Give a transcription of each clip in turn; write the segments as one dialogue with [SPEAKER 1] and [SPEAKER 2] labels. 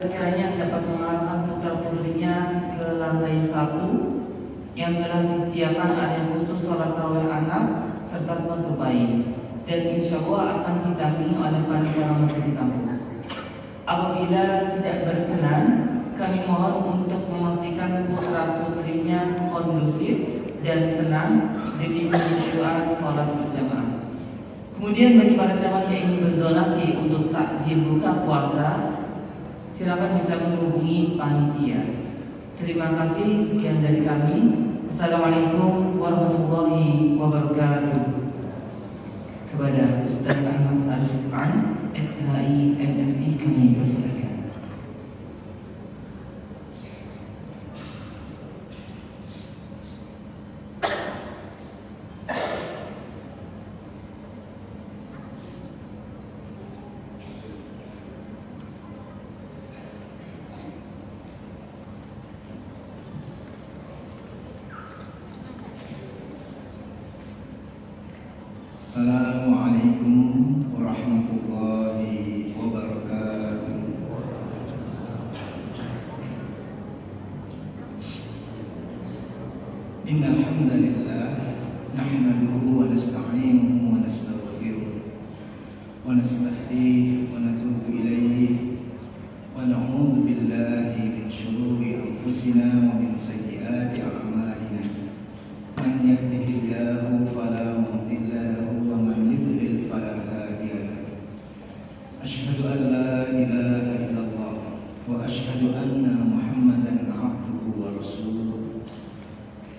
[SPEAKER 1] Kiranya dapat mengarahkan putra-putrinya ke lantai 1 yang telah disediakan area khusus sholat tarawih anak serta tempat bermain, dan insya Allah akan didampingi oleh panitia ramadan di kampus. Apabila tidak berkenan, kami mohon untuk memastikan putra-putrinya kondusif dan tenang di kesyukuran sholat berjamaah. Kemudian bagi para jamaah yang ingin berdonasi untuk takjil buka puasa, silakan bisa menghubungi panitia. Terima kasih, sekian dari kami. Assalamualaikum warahmatullahi wabarakatuh. Kepada Ustaz Ahmad Al-Furqan, SHI MSI, kami persilakan.
[SPEAKER 2] Assalamualaikum warahmatullahi wabarakatuh. Innal hamdalillah nahmaduhu wa nasta'inuhu wa nastaghfiruh wa nastahdihi wa natubu ilayhi wa na'udzu billahi min shururi anfusina wa min sayyiati a'malina. Man yahdihillahu fala mudilla lahu wa man yudlil fala hadiya lahu. Asyhadu an la ilaha illallah wa asyhadu anna Muhammadan abduhu wa rasuluh.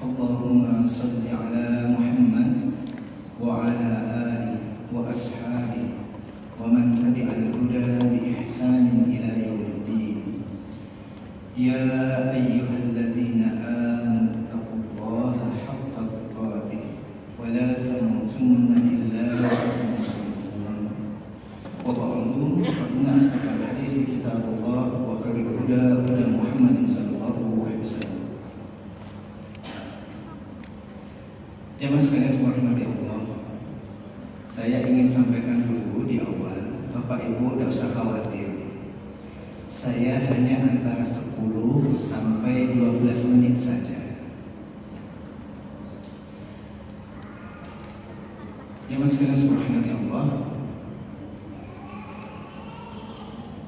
[SPEAKER 2] Allahumma salli ala Muhammad wa ala alihi wa ashabihi wa man tabi'al huda bi ihsanin ila yaumiddin. Ya ayyuhalladzina amanu taqullaha haqqa tuqatih wa la tamutunna illa wa antum muslimun. Wa ba'du, fa inna asdaqal hadits kitabullah wa khairul huda huda Muhammadin sallallahu alaihi wasallam. Jamaah sekalian dirahmati Allah, saya ingin sampaikan dulu di awal, Bapak Ibu tidak usah khawatir. Saya hanya antara 10 sampai 12 menit saja. Jamaah sekalian dirahmati Allah,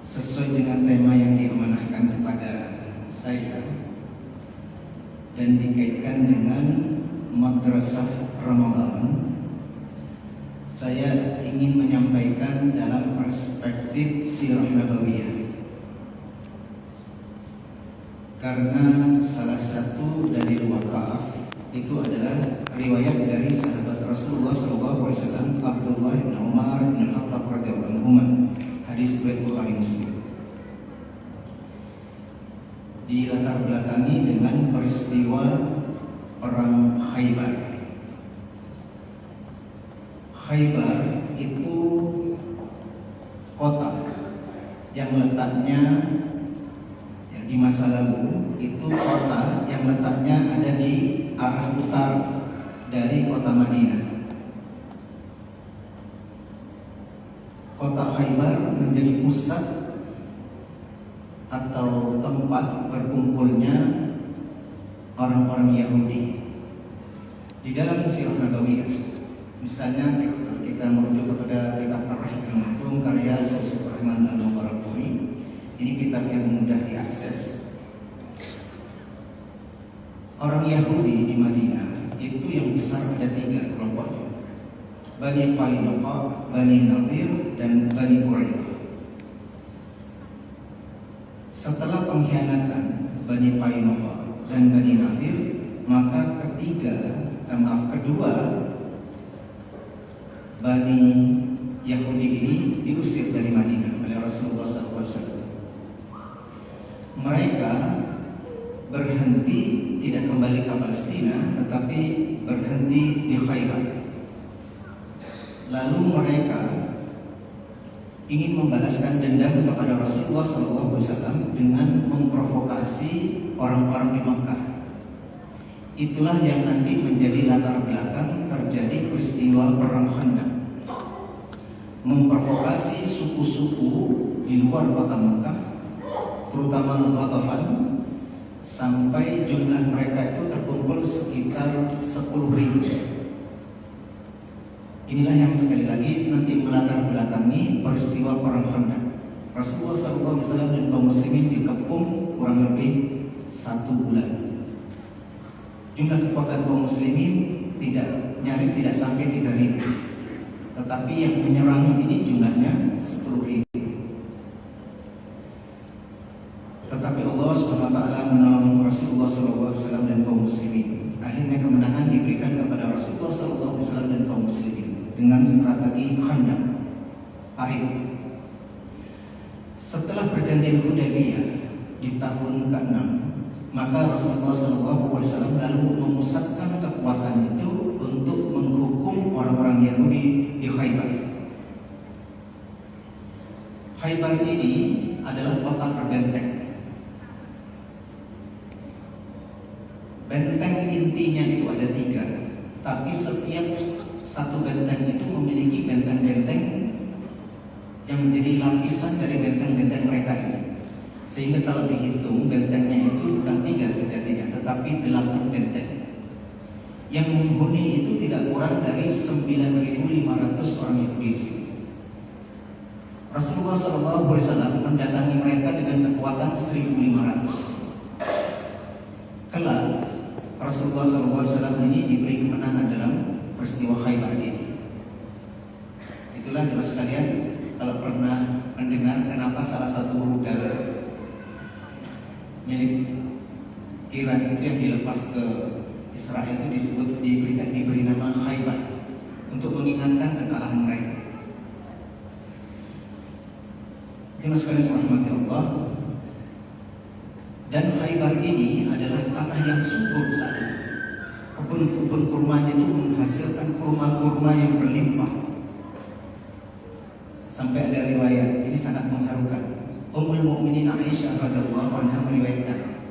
[SPEAKER 2] sesuai dengan tema yang diamanahkan kepada saya dan dikaitkan dengan Madrasah Ramadan, saya ingin menyampaikan dalam perspektif sirah nabawiyah. Karena salah satu dari waqa'ah itu adalah riwayat dari sahabat Rasulullah SAW, Abdullah bin Umar bin Khattab radhiyallahu anhu, hadis riwayat Bukhari Muslim. Dilatar belakangi dengan peristiwa perang Khaybar. Khaybar itu kota yang letaknya di masa lalu, itu kota yang letaknya ada di arah utara dari kota Madinah. Kota Khaybar menjadi pusat atau tempat berkumpulnya orang-orang Yahudi. Di dalam sirah nabawiyah, misalnya kita merujuk kepada kitab Ar-Rahim Al-Maktum karya Syekh Rahman Al-Mubarakpuri. Ini kitab yang mudah diakses. Orang Yahudi di Madinah itu yang besar ada 3 kelompok: Bani Qainuqa, Bani Nadir, dan Bani Quraidah. Setelah pengkhianatan Bani Qainuqa dan Bani Nadir, maka kedua Bani Yahudi ini diusir dari Madinah oleh Rasulullah SAW. Mereka berhenti, tidak kembali ke Palestina, tetapi berhenti di Khaybar. Lalu mereka ingin membalaskan dendam kepada Rasulullah SAW dengan memprovokasi orang-orang di Makkah. Itulah yang nanti menjadi latar belakang terjadi peristiwa perang Khandaq. Memprovokasi suku-suku di luar kota Makkah terutama Ghatafan, sampai jumlah mereka itu terkumpul sekitar 10.000. Inilah yang sekali lagi nanti melatar belakangi peristiwa perang Khandaq. Rasulullah SAW dan kaum muslimin dikepung kurang lebih 1 bulan. Jumlah kekuatan kaum muslimin nyaris tidak sampai 3.000, tetapi yang menyerang ini jumlahnya 10.000. Tetapi Allah SWT menolong Rasulullah SAW dan kaum muslimin. Akhirnya kemenangan diberikan kepada Rasulullah SAW dan kaum muslimin dengan strategi Khandaq, pahit. Setelah perjanjian Hudaybiyah di tahun ke-6, maka Rasulullah SAW lalu memusatkan kekuatan itu untuk menghukum orang-orang Yahudi di Khaybar. Khaybar ini adalah kota berbenteng. Benteng intinya itu ada 3, tapi setiap satu benteng itu memiliki benteng-benteng yang menjadi lapisan dari benteng-benteng mereka ini. Sehingga kalau dihitung bentengnya itu bukan 3 sejatinya, tetapi 8 benteng. Yang menghuni itu tidak kurang dari 9.500 orang Yahudi. Rasulullah SAW mendatangi mereka dengan kekuatan 1.500. Kelak Rasulullah SAW ini diberi kemenangan dalam peristiwa Khaybar ini. Itulah jelas sekalian, kalau pernah mendengar kenapa salah satu rudal milik Iran itu yang dilepas ke Israel itu diberi nama Khaybar untuk mengingatkan kekalahan mereka. Jelas sekalian rahmati Allah. Dan Khaybar ini adalah tanah yang subur saat itu. Kebun-kebun kurmanya itu menghasilkan kurma-kurma yang berlimpah. Sampai ada riwayat, ini sangat mengharukan. Ummul Mukminin Aisyah radhiyallahu anha meriwayatkan,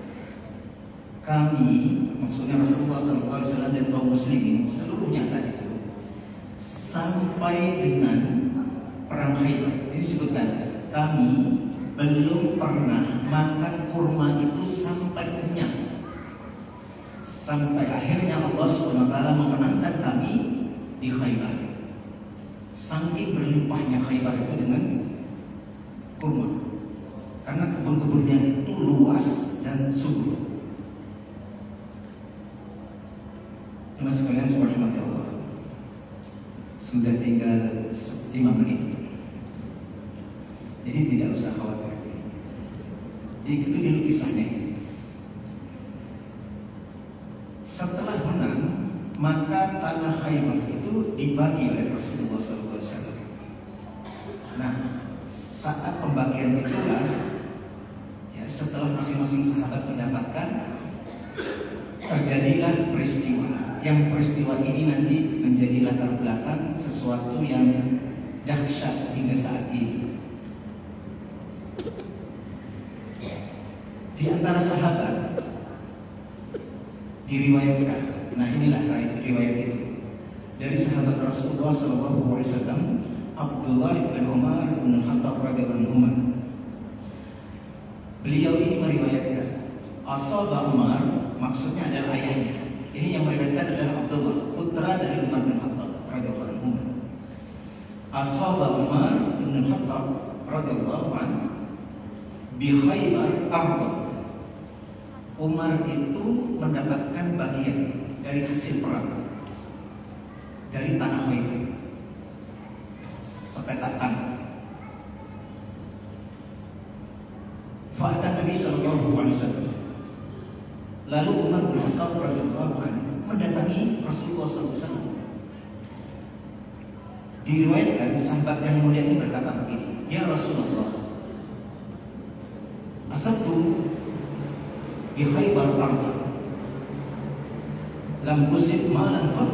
[SPEAKER 2] kami, maksudnya Rasulullah SAW dan kaum muslimin seluruhnya saat itu, sampai dengan perang Khaybar, ini disebutkan, kami belum pernah makan kurma itu sampai kenyang. Sampai akhirnya Allah SWT memenangkan kami di Khaybar. Saking berlimpahnya Khaybar itu dengan kurma, karena kebun-kebunnya itu luas dan subur. Cuma sekalian subhanallah Allah, sudah tinggal 5 menit. Jadi tidak usah khawatir. Itu dulu kisahnya. Setelah menang, maka tanah Khaybar itu dibagi oleh Rasulullah SAW. Nah, saat pembagian itulah, ya, setelah masing-masing sahabat mendapatkan, terjadilah peristiwa. Yang peristiwa ini nanti menjadi latar belakang sesuatu yang dahsyat hingga saat ini. Di antara sahabat diriwayatkan, nah inilah riwayat itu dari sahabat Rasulullah SAW, Abdullah bin Umar bin Khattab radhiyallahu anhu. Beliau ini meriwayatkan, Ashab Umar, maksudnya adalah ayahnya. Ini yang meriwayatkan adalah Abdullah, putra dari Umar bin Khattab radhiyallahu anhu. Ashab Umar bin Khattab radhiyallahu anhu bi Khaybar arba. Umar itu mendapatkan bagian dari hasil perang dari tanah Khaybar, sepetak tanah. Fa'atan Nabi sallallahu alaihi wasallam. Lalu Umar bin Khattab radhiyallahu anhu mendatangi Rasulullah SAW. Diriwayatkan sahabat yang mulia ini berkata begini, ya Rasulullah, asabtu bi Khaybar arba, lam usib malan qat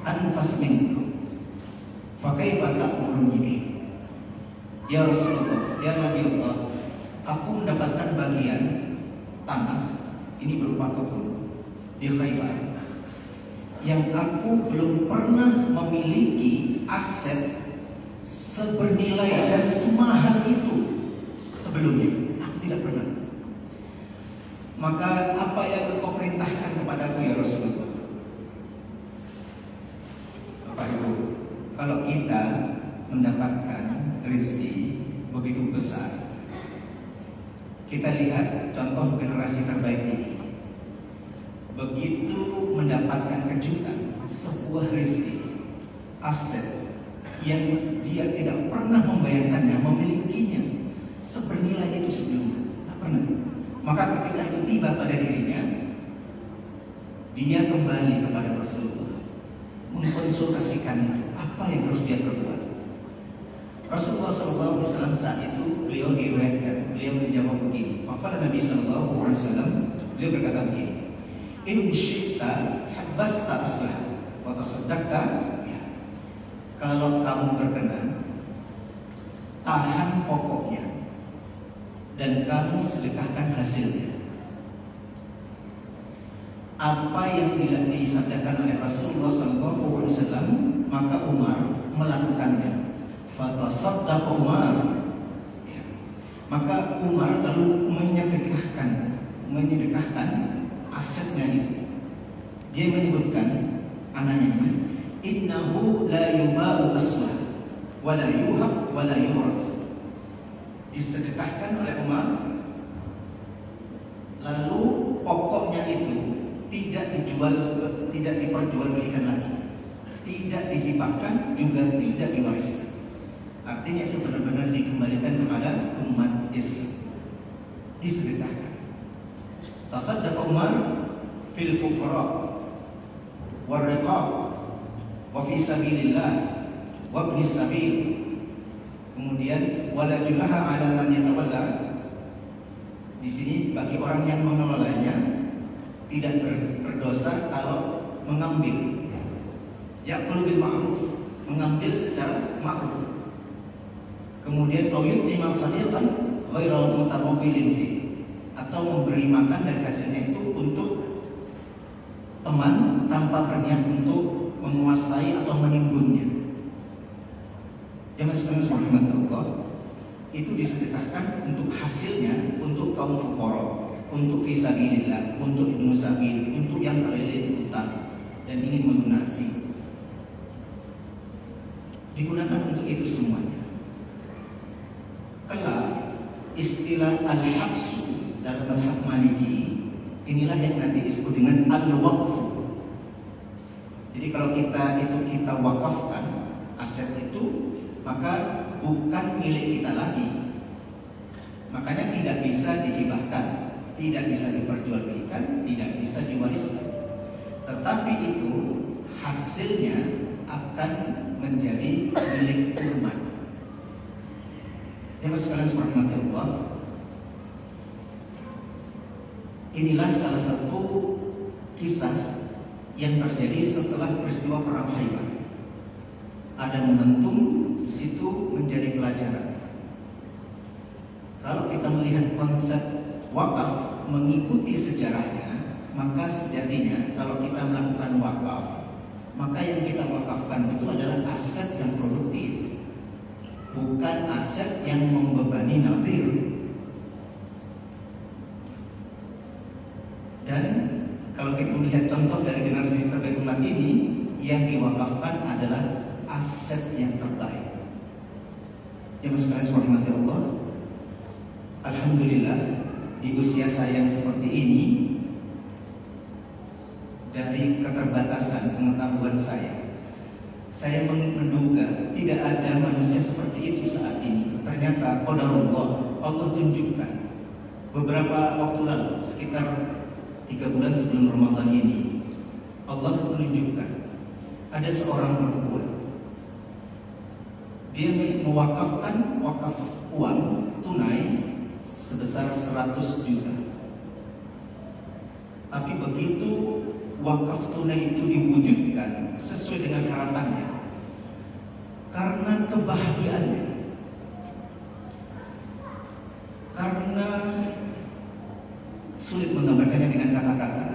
[SPEAKER 2] anfas minkum, fa kaifa ta'muruni bihi? Ya Rasulullah, ya Nabi Allah, aku mendapatkan bagian tanah ini berupa kebun di Khaybar yang aku belum pernah memiliki aset sebernilai dan semahal itu sebelumnya. Aku tidak pernah. Maka apa yang engkau perintahkan kepadaku ya Rasulullah? Bapak Ibu, kalau kita mendapatkan rezeki begitu besar, kita lihat contoh generasi terbaik ini. Begitu mendapatkan kejutan, sebuah rezeki, aset yang dia tidak pernah membayangkannya, memilikinya sebernilai itu sebelumnya, tak pernah. Maka ketika itu tiba pada dirinya, dia kembali kepada Rasulullah, mengkonsultasikan apa yang harus dia perbuat. Rasulullah SAW saat itu beliau diriwayatkan, beliau menjawab begini. Maka Nabi SAW beliau berkata begini, In syi'ta habbasta aslah wa tasaddaqta ya. Kalau kamu berkenan, tahan pokoknya dan kamu sedekahkan hasilnya. Apa yang tidak disabdakan oleh Rasulullah SAW, maka Umar melakukannya. Fatasaddaqa Umar ya. Maka Umar lalu menyedekahkan asetnya itu. Dia menyebutkan anaknya, innahu la yuba'u aswah wa la yuhab wa la yuras. Disedekahkan oleh Umar, lalu pokoknya itu tidak dijual, tidak diperjualbelikan lagi, tidak dihibahkan, juga tidak diwariskan. Artinya itu benar-benar dikembalikan kepada umat Islam, disedekahkan. Tasaddaqa Umar fil fuqara war riqab wa fi sabilillah wa ibnis sabil. Kemudian wala junaha 'ala man yatawalla. Di sini bagi orang yang mengelolanya tidak berdosa kalau mengambil. Ya'kulu bil ma'ruf, mengambil secara ma'ruf. Kemudian yu'ti sadiqan ghairal mutamawwilin fi, atau memberi makan dari hasilnya itu untuk teman tanpa berniat untuk menguasai atau menimbunnya. Jamaah sekalian subhanallah, itu disedekahkan untuk hasilnya untuk kaum fuqara, untuk fisabilillah, untuk ibnu sabil, untuk yang terlilit utang dan ingin melunasi. Digunakan untuk itu semuanya. Kelak istilah al-habsu dalam madhab Maliki inilah yang nanti disebut dengan al-waqfu. Jadi kalau kita wakafkan aset itu, maka bukan milik kita lagi. Makanya tidak bisa dihibahkan, tidak bisa diperjualbelikan, tidak bisa diwariskan. Tetapi itu hasilnya akan menjadi milik umat. Jemaah sekalian subhanallah, inilah salah satu kisah yang terjadi setelah peristiwa perang Khaibar. Ada momentum di situ menjadi pelajaran. Kalau kita melihat konsep wakaf mengikuti sejarahnya, maka sejatinya kalau kita melakukan wakaf, maka yang kita wakafkan itu adalah aset yang produktif, bukan aset yang membebani nadhir. Dan kalau kita melihat contoh dari generasi terbaik umat ini, yang diwakafkan adalah aset yang terbaik. Jemaah sekalian subhanallah, alhamdulillah di usia saya yang seperti ini, dari keterbatasan pengetahuan saya menduga tidak ada manusia seperti itu saat ini. Ternyata qadarullah, Allah tunjukkan beberapa waktu lalu, sekitar 3 bulan sebelum Ramadan ini, Allah menunjukkan ada seorang perempuan, dia mewakafkan wakaf uang tunai sebesar 100 juta. Tapi begitu wakaf tunai itu diwujudkan sesuai dengan harapannya, karena kebahagiaannya, karena sulit menggambarkannya dengan kata-kata,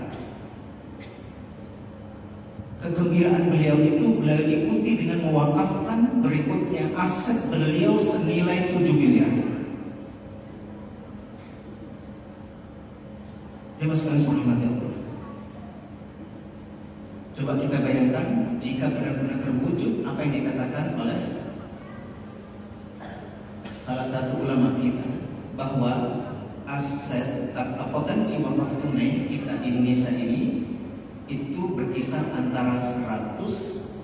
[SPEAKER 2] kegembiraan beliau itu beliau ikuti dengan mewakafkan berikutnya aset beliau senilai 7 miliar. Jemaah sekalian dirahmati Allah. Coba kita bayangkan jika benar-benar terwujud apa yang dikatakan oleh salah satu ulama kita, bahwa aset atau potensi wakaf tunai kita di Indonesia ini itu berkisar antara 100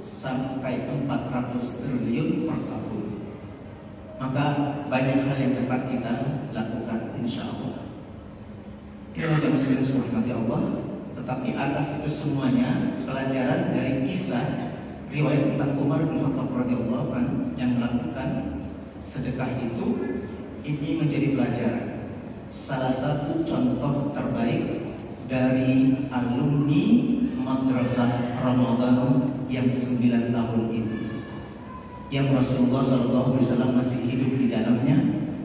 [SPEAKER 2] sampai 400 triliun per tahun. Maka banyak hal yang dapat kita lakukan, insya Allah. Inilah yang sekalian dirahmati Allah. Tetapi atas itu semuanya pelajaran dari kisah riwayat tentang Umar bin Khattab radhiyallahu anhu yang melakukan sedekah itu, ini menjadi pelajaran. Salah satu contoh terbaik dari alumni Madrasah Ramadan yang 9 tahun itu, yang Rasulullah SAW masih hidup di dalamnya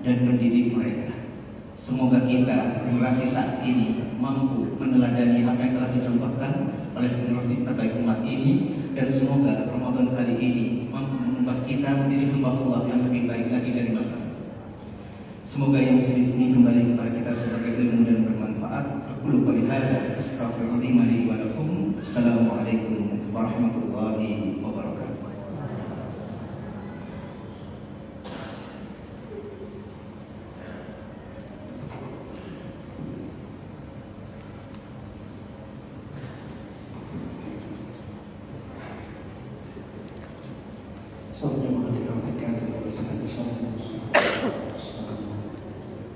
[SPEAKER 2] dan mendidik mereka. Semoga kita generasi saat ini mampu meneladani apa yang telah dicontohkan oleh generasi terbaik umat ini, dan semoga Ramadan kali ini mampu membuat kita menjadi hamba Allah yang lebih baik lagi dari masa lalu. Semoga yang sedikit ini kembali kepada kita sebagai ilmu dan bermanfaat. Aku lupa lihat. Astagfirullahaladzim wa lakum. Assalamualaikum warahmatullahi wabarakatuh.
[SPEAKER 3] Saudara yang dirahmati Allah,